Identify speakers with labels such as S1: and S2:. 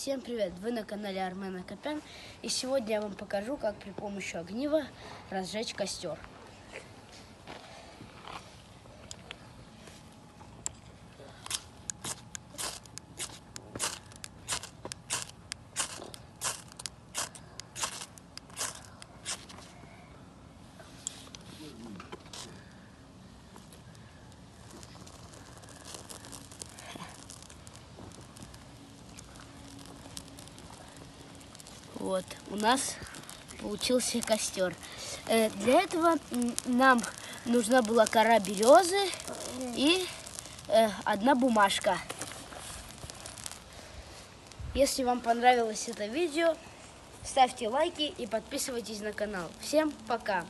S1: Всем привет! Вы на канале Армен Акопян, и сегодня я вам покажу, как при помощи огнива разжечь костер. Вот, у нас получился костер. Для этого нам нужна была кора березы и одна бумажка. Если вам понравилось это видео, ставьте лайки и подписывайтесь на канал. Всем пока!